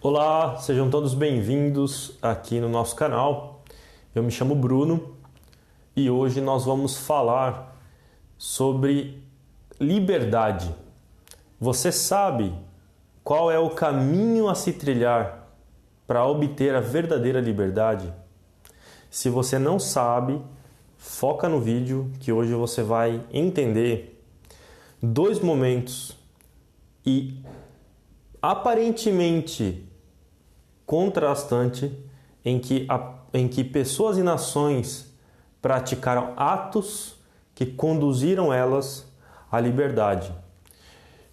Olá, sejam todos bem-vindos aqui no nosso canal. Eu me chamo Bruno e hoje nós vamos falar sobre liberdade. Você sabe qual é o caminho a se trilhar para obter a verdadeira liberdade? Se você não sabe, foca no vídeo que hoje você vai entender dois momentos e aparentemente contrastante em que pessoas e nações praticaram atos que conduziram elas à liberdade.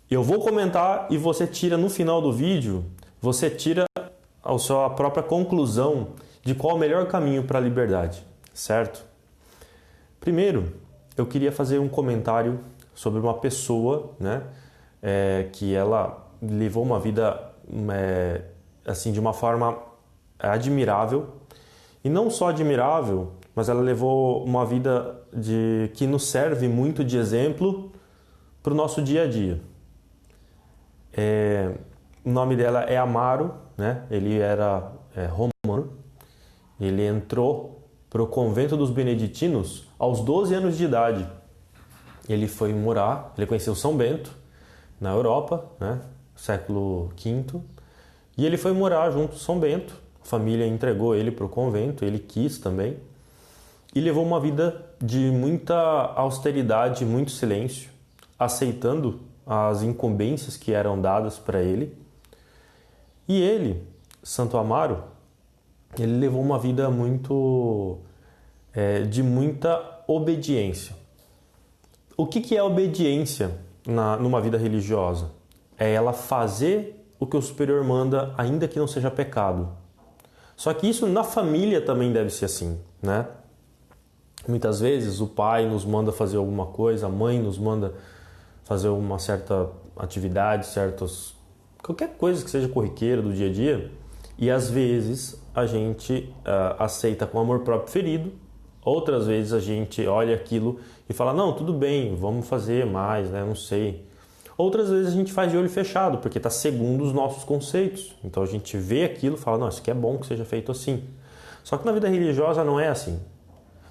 Eu vou comentar e você tira no final do vídeo, você tira a sua própria conclusão de qual é o melhor caminho para a liberdade, certo? Primeiro, eu queria fazer um comentário sobre uma pessoa, que ela levou uma vida assim de uma forma admirável, e não só admirável, mas ela levou uma vida que nos serve muito de exemplo para o nosso dia a dia. O nome dela é Amaro, Ele era romano, ele entrou para o convento dos beneditinos aos 12 anos de idade. Ele foi morar, ele conheceu São Bento na Europa, século V, e ele foi morar junto com São Bento. A família entregou ele para o convento, ele quis também, e levou uma vida de muita austeridade, muito silêncio, aceitando as incumbências que eram dadas para ele. E ele, Santo Amaro, ele levou uma vida de muita obediência. O que é obediência numa vida religiosa? É ela fazer o que o superior manda, ainda que não seja pecado. Só que isso na família também deve ser assim, Muitas vezes o pai nos manda fazer alguma coisa, a mãe nos manda fazer uma certa atividade, qualquer coisa que seja corriqueira do dia a dia, e às vezes a gente aceita com amor próprio ferido, outras vezes a gente olha aquilo e fala, não, tudo bem, vamos fazer mais, não sei. Outras vezes a gente faz de olho fechado, porque está segundo os nossos conceitos. Então a gente vê aquilo e fala, não, isso aqui é bom que seja feito assim. Só que na vida religiosa não é assim.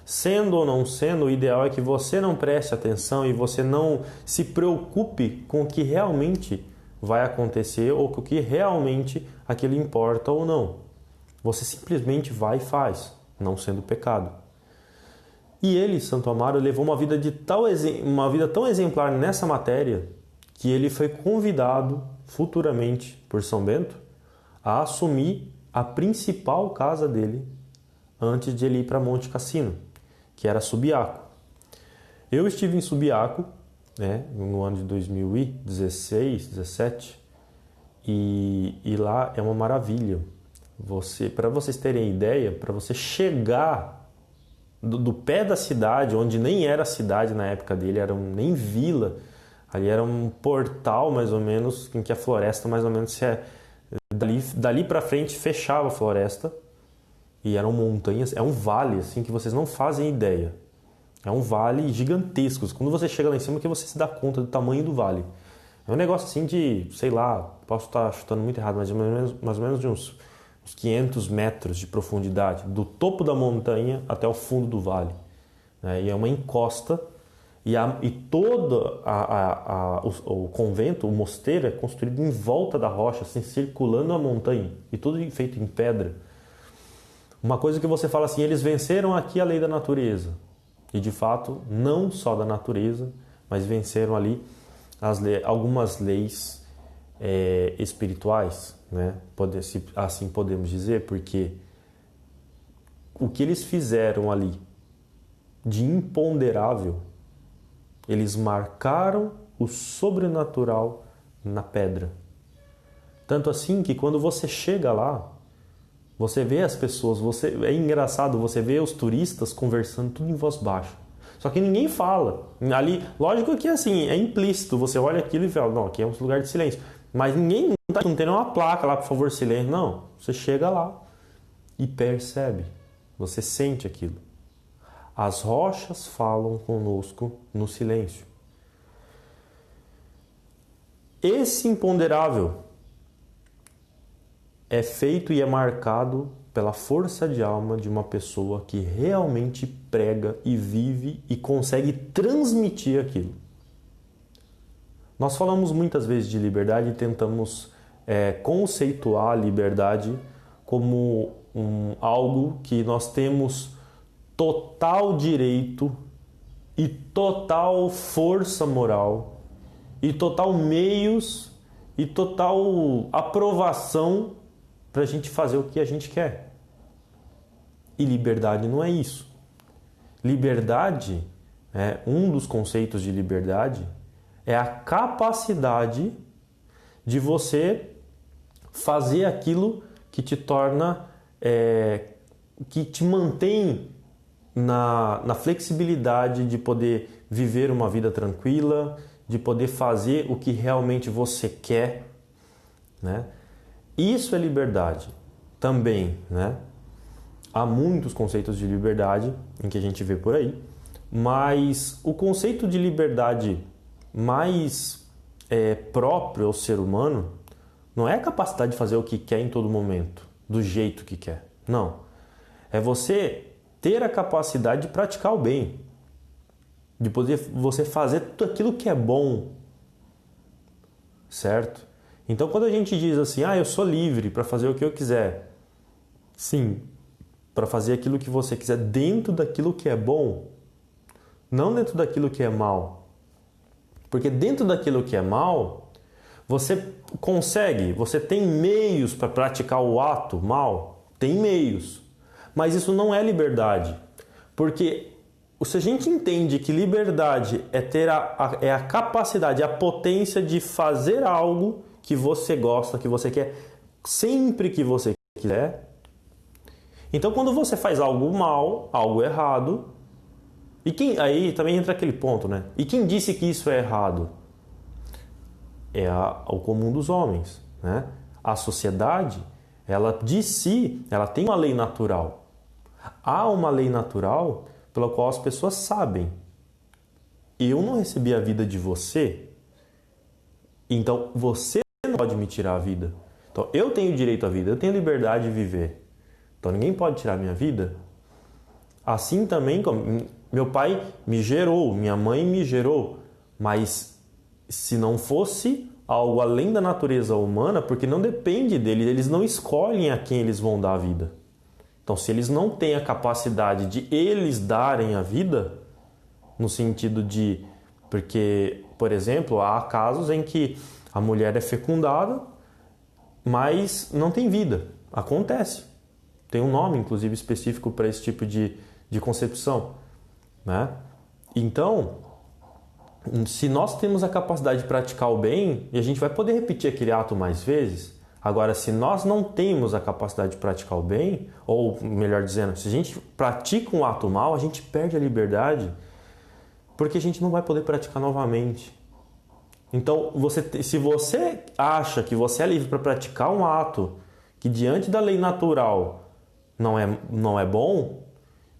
Sendo ou não sendo, o ideal é que você não preste atenção e você não se preocupe com o que realmente vai acontecer ou com o que realmente aquilo importa ou não. Você simplesmente vai e faz, não sendo pecado. E ele, Santo Amaro, levou uma vida tão exemplar nessa matéria que ele foi convidado futuramente por São Bento a assumir a principal casa dele antes de ele ir para Monte Cassino, que era Subiaco. Eu estive em Subiaco, no ano de 2016, 17, e lá é uma maravilha. Para vocês terem ideia, para você chegar do pé da cidade, onde nem era cidade na época dele, era nem vila, ali era um portal mais ou menos, em que a floresta mais ou menos dali para frente fechava a floresta, e eram montanhas, é um vale assim que vocês não fazem ideia. É um vale gigantesco. Quando você chega lá em cima que você se dá conta do tamanho do vale. É um negócio assim de, sei lá, posso estar chutando muito errado, mas mais ou menos de uns 500 metros de profundidade, do topo da montanha até o fundo do vale. E é uma encosta, e todo o convento, o mosteiro, é construído em volta da rocha, assim, circulando a montanha, e tudo feito em pedra. Uma coisa que você fala assim, eles venceram aqui a lei da natureza. E de fato, não só da natureza, mas venceram ali algumas leis espirituais, assim podemos dizer, porque o que eles fizeram ali de imponderável, eles marcaram o sobrenatural na pedra. Tanto assim que quando você chega lá, você vê as pessoas, é engraçado, você vê os turistas conversando tudo em voz baixa. Só que ninguém fala. Ali, lógico que assim, é implícito, você olha aquilo e fala, não, aqui é um lugar de silêncio. Mas não tem nenhuma placa lá, por favor, silêncio. Não, você chega lá e percebe, você sente aquilo. As rochas falam conosco no silêncio. Esse imponderável é feito e é marcado pela força de alma de uma pessoa que realmente prega e vive e consegue transmitir aquilo. Nós falamos muitas vezes de liberdade e tentamos conceituar a liberdade como algo que nós temos total direito e total força moral e total meios e total aprovação para a gente fazer o que a gente quer. E liberdade não é isso. Liberdade, um dos conceitos de liberdade, é a capacidade de você fazer aquilo que te torna, que te mantém na flexibilidade de poder viver uma vida tranquila, de poder fazer o que realmente você quer, né? Isso é liberdade também, né? Há muitos conceitos de liberdade em que a gente vê por aí, mas o conceito de liberdade mais próprio ao ser humano não é a capacidade de fazer o que quer em todo momento, do jeito que quer. Não. É você ter a capacidade de praticar o bem, de poder você fazer tudo aquilo que é bom, certo? Então, quando a gente diz assim, eu sou livre para fazer o que eu quiser, sim, para fazer aquilo que você quiser dentro daquilo que é bom, não dentro daquilo que é mal. Porque dentro daquilo que é mal, você consegue, você tem meios para praticar o ato mal, tem meios, mas isso não é liberdade. Porque se a gente entende que liberdade é ter a capacidade, a potência de fazer algo que você gosta, que você quer, sempre que você quiser. Então, quando você faz algo mal, algo errado, aí também entra aquele ponto, né? E quem disse que isso é errado? É o comum dos homens, né? A sociedade, ela de si, ela tem uma lei natural. Há uma lei natural pela qual as pessoas sabem. Eu não recebi a vida de você, então você não pode me tirar a vida. Então eu tenho direito à vida, eu tenho liberdade de viver. Então ninguém pode tirar a minha vida. Assim também, como meu pai me gerou, minha mãe me gerou, mas se não fosse algo além da natureza humana, porque não depende deles, eles não escolhem a quem eles vão dar a vida. Então, se eles não têm a capacidade de eles darem a vida, no sentido de... Porque, por exemplo, há casos em que a mulher é fecundada, mas não tem vida. Acontece. Tem um nome, inclusive, específico para esse tipo de concepção, né? Então, se nós temos a capacidade de praticar o bem, e a gente vai poder repetir aquele ato mais vezes. Agora, se nós não temos a capacidade de praticar o bem, ou melhor dizendo, se a gente pratica um ato mal, a gente perde a liberdade, porque a gente não vai poder praticar novamente. Então, se você acha que você é livre para praticar um ato que diante da lei natural não é bom,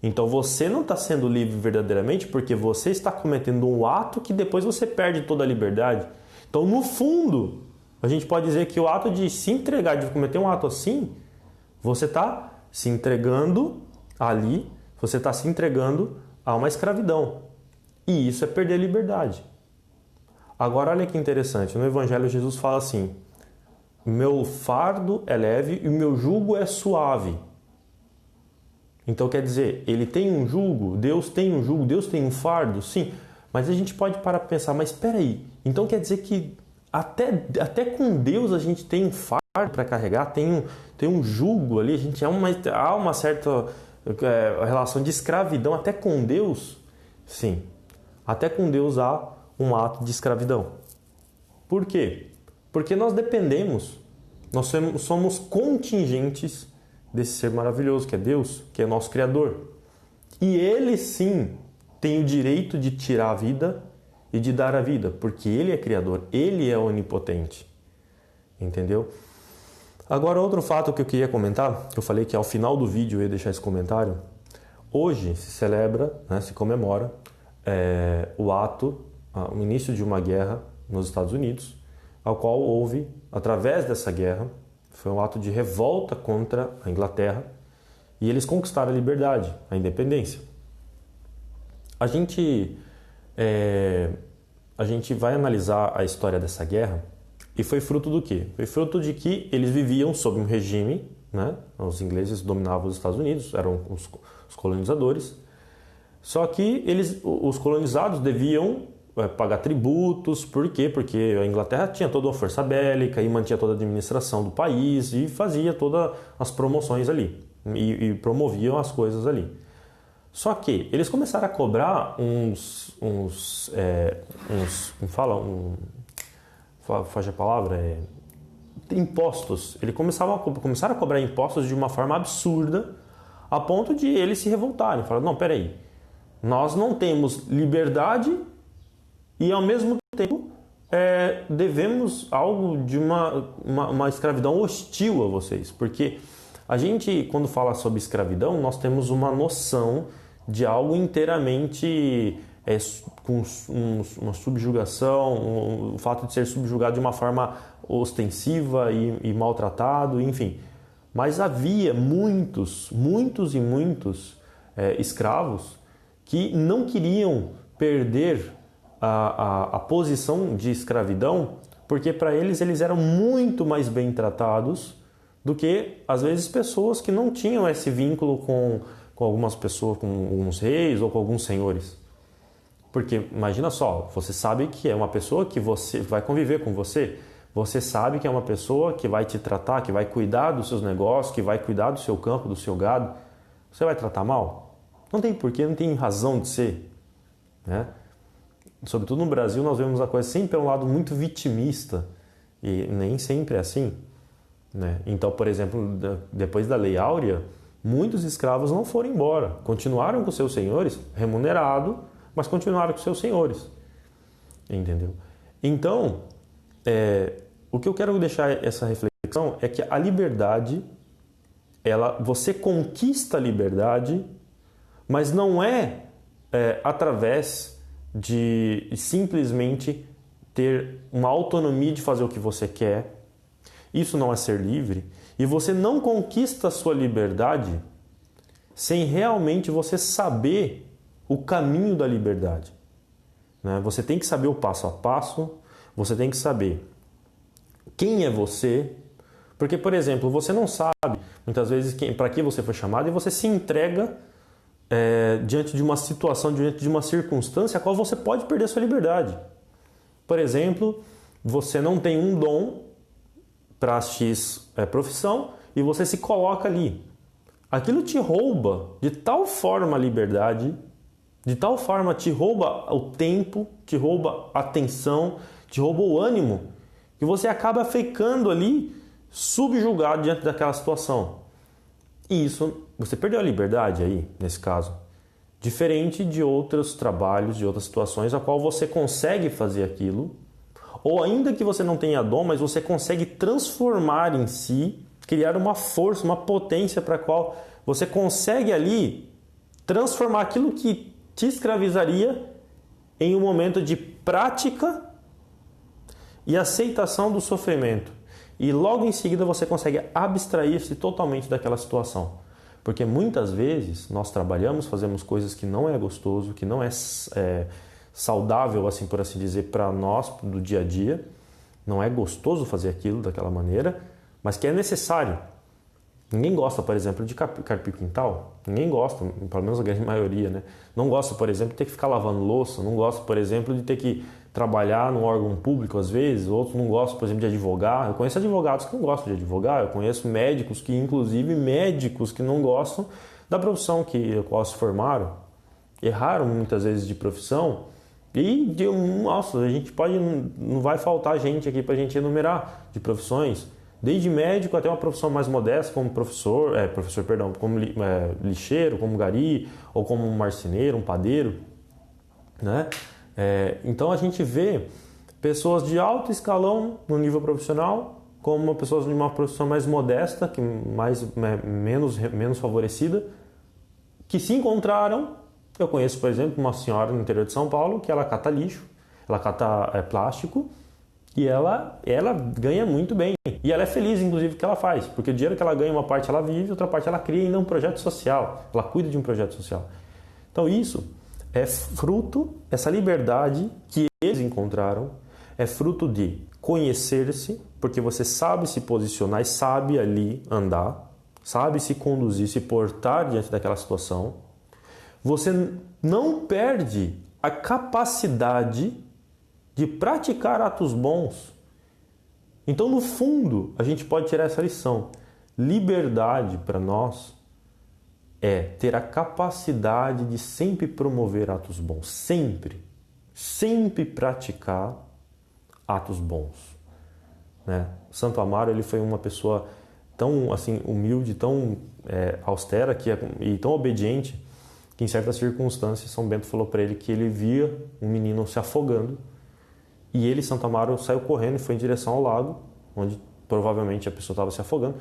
então você não está sendo livre verdadeiramente, porque você está cometendo um ato que depois você perde toda a liberdade. Então, no fundo, a gente pode dizer que o ato de se entregar, de cometer um ato assim, você está se entregando ali, você está se entregando a uma escravidão. E isso é perder a liberdade. Agora, olha que interessante, no Evangelho Jesus fala assim, meu fardo é leve e o meu jugo é suave. Então quer dizer, ele tem um jugo, Deus tem um jugo, Deus tem um fardo, sim. Mas a gente pode parar para pensar, mas espera aí, então quer dizer que até com Deus a gente tem um fardo para carregar, tem um jugo ali, há uma certa relação de escravidão até com Deus? Sim, até com Deus há um ato de escravidão. Por quê? Porque nós dependemos, nós somos contingentes desse ser maravilhoso que é Deus, que é nosso Criador. E Ele sim tem o direito de tirar a vida e de dar a vida, porque Ele é Criador, Ele é onipotente. Entendeu? Agora, outro fato que eu queria comentar, que eu falei que ao final do vídeo eu ia deixar esse comentário. Hoje se celebra, se comemora o ato, o início de uma guerra nos Estados Unidos, ao qual houve, através dessa guerra, Foi um ato de revolta contra a Inglaterra e eles conquistaram a liberdade, a independência. A gente vai analisar a história dessa guerra e foi fruto do quê? Foi fruto de que eles viviam sob um regime, né? Os ingleses dominavam os Estados Unidos, eram os colonizadores, só que os colonizados deviam pagar tributos. Por quê? Porque a Inglaterra tinha toda a força bélica e mantinha toda a administração do país e fazia todas as promoções ali e promoviam as coisas ali. Só que eles começaram a cobrar foge a palavra, impostos. Eles começaram a cobrar impostos de uma forma absurda, a ponto de eles se revoltarem. Falaram, não, peraí, nós não temos liberdade e ao mesmo tempo devemos algo de uma escravidão hostil a vocês. Porque a gente, quando fala sobre escravidão, nós temos uma noção de algo inteiramente com uma subjugação, o fato de ser subjugado de uma forma ostensiva e maltratado, enfim. Mas havia muitos escravos que não queriam perder a posição de escravidão, porque para eles eram muito mais bem tratados do que, às vezes, pessoas que não tinham esse vínculo com algumas pessoas, com alguns reis ou com alguns senhores. Porque, imagina só, você sabe que é uma pessoa que você vai conviver com você, você sabe que é uma pessoa que vai te tratar, que vai cuidar dos seus negócios, que vai cuidar do seu campo, do seu gado. Você vai tratar mal? Não tem porquê, não tem razão de ser, né? Sobretudo no Brasil, nós vemos a coisa sempre pelo lado muito vitimista e nem sempre é assim, né? Então, por exemplo, depois da Lei Áurea, muitos escravos não foram embora, continuaram com seus senhores, remunerado, mas continuaram com seus senhores, entendeu? Então, o que eu quero deixar essa reflexão é que a liberdade, você conquista a liberdade, mas não é através de simplesmente ter uma autonomia de fazer o que você quer. Isso não é ser livre. E você não conquista a sua liberdade sem realmente você saber o caminho da liberdade, né? Você tem que saber o passo a passo, você tem que saber quem é você. Porque, por exemplo, você não sabe muitas vezes para que você foi chamado e você se entrega diante de uma situação, diante de uma circunstância a qual você pode perder sua liberdade. Por exemplo, você não tem um dom para X profissão e você se coloca ali. Aquilo te rouba de tal forma a liberdade, de tal forma te rouba o tempo, te rouba a atenção, te rouba o ânimo, que você acaba ficando ali subjugado diante daquela situação. E isso, você perdeu a liberdade aí, nesse caso. Diferente de outros trabalhos, de outras situações, a qual você consegue fazer aquilo, ou ainda que você não tenha dom, mas você consegue transformar em si, criar uma força, uma potência para a qual você consegue ali transformar aquilo que te escravizaria em um momento de prática e aceitação do sofrimento. E logo em seguida você consegue abstrair-se totalmente daquela situação. Porque muitas vezes nós trabalhamos, fazemos coisas que não é gostoso, que não é saudável, assim por assim dizer, para nós do dia a dia. Não é gostoso fazer aquilo daquela maneira, mas que é necessário. Ninguém gosta, por exemplo, de carpir quintal. Ninguém gosta, pelo menos a grande maioria, né? Não gosta, por exemplo, de ter que ficar lavando louça. Não gosta, por exemplo, de ter que trabalhar num órgão público às vezes. Outros não gostam, por exemplo, de advogar. Eu conheço advogados que não gostam de advogar. Eu conheço médicos que, inclusive, médicos que não gostam da profissão a qual se formaram. Erraram muitas vezes de profissão. E, nossa, a gente pode... Não vai faltar gente aqui para a gente enumerar de profissões. Desde médico até uma profissão mais modesta, como como lixeiro, como gari, ou como um marceneiro, um padeiro, né? Então a gente vê pessoas de alto escalão no nível profissional, como pessoas de uma profissão mais modesta, menos favorecida, que se encontraram. Eu conheço, por exemplo, uma senhora no interior de São Paulo que ela cata lixo, ela cata plástico, E ela ganha muito bem. E ela é feliz, inclusive, que ela faz. Porque o dinheiro que ela ganha, uma parte ela vive, outra parte ela cria ainda um projeto social. Ela cuida de um projeto social. Então isso é fruto, essa liberdade que eles encontraram, é fruto de conhecer-se, porque você sabe se posicionar e sabe ali andar, sabe se conduzir, se portar diante daquela situação. Você não perde a capacidade de praticar atos bons. Então, no fundo, a gente pode tirar essa lição. Liberdade para nós é ter a capacidade de sempre promover atos bons, sempre praticar atos bons, né? Santo Amaro, ele foi uma pessoa tão assim humilde, tão austera e tão obediente que em certas circunstâncias São Bento falou para ele que ele via um menino se afogando e ele, Santo Amaro, saiu correndo e foi em direção ao lago, onde provavelmente a pessoa estava se afogando,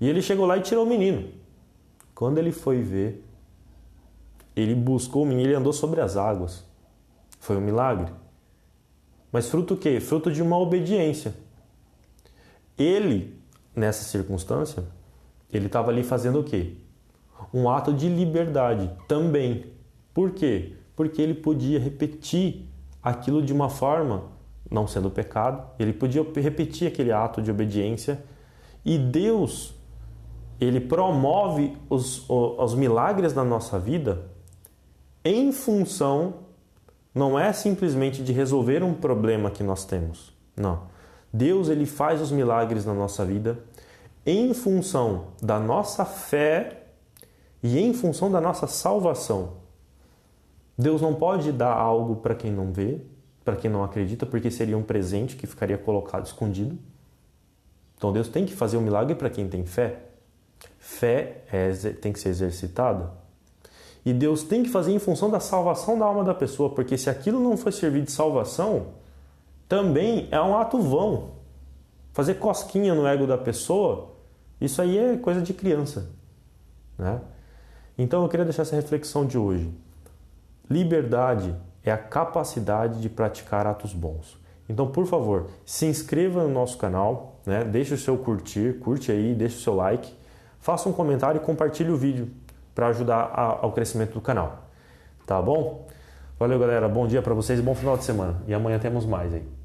e ele chegou lá e tirou o menino. Quando ele foi ver, ele buscou o menino e andou sobre as águas. Foi um milagre. Mas fruto o quê? Fruto de uma obediência. Ele, nessa circunstância, ele estava ali fazendo o quê? Um ato de liberdade também. Por quê? Porque ele podia repetir aquilo de uma forma, não sendo pecado, ele podia repetir aquele ato de obediência e Deus, ele promove os milagres na nossa vida em função, não é simplesmente de resolver um problema que nós temos, não. Deus, ele faz os milagres na nossa vida em função da nossa fé e em função da nossa salvação. Deus não pode dar algo para quem não vê, para quem não acredita, porque seria um presente que ficaria colocado escondido. Então Deus tem que fazer um milagre para quem tem fé. Fé tem que ser exercitada. E Deus tem que fazer em função da salvação da alma da pessoa, porque se aquilo não for servir de salvação, também é um ato vão. Fazer cosquinha no ego da pessoa, isso aí é coisa de criança, né? Então eu queria deixar essa reflexão de hoje. Liberdade é a capacidade de praticar atos bons. Então, por favor, se inscreva no nosso canal, né? Deixe o seu curte aí, deixe o seu like, faça um comentário e compartilhe o vídeo para ajudar ao crescimento do canal. Tá bom? Valeu, galera. Bom dia para vocês e bom final de semana. E amanhã temos mais aí.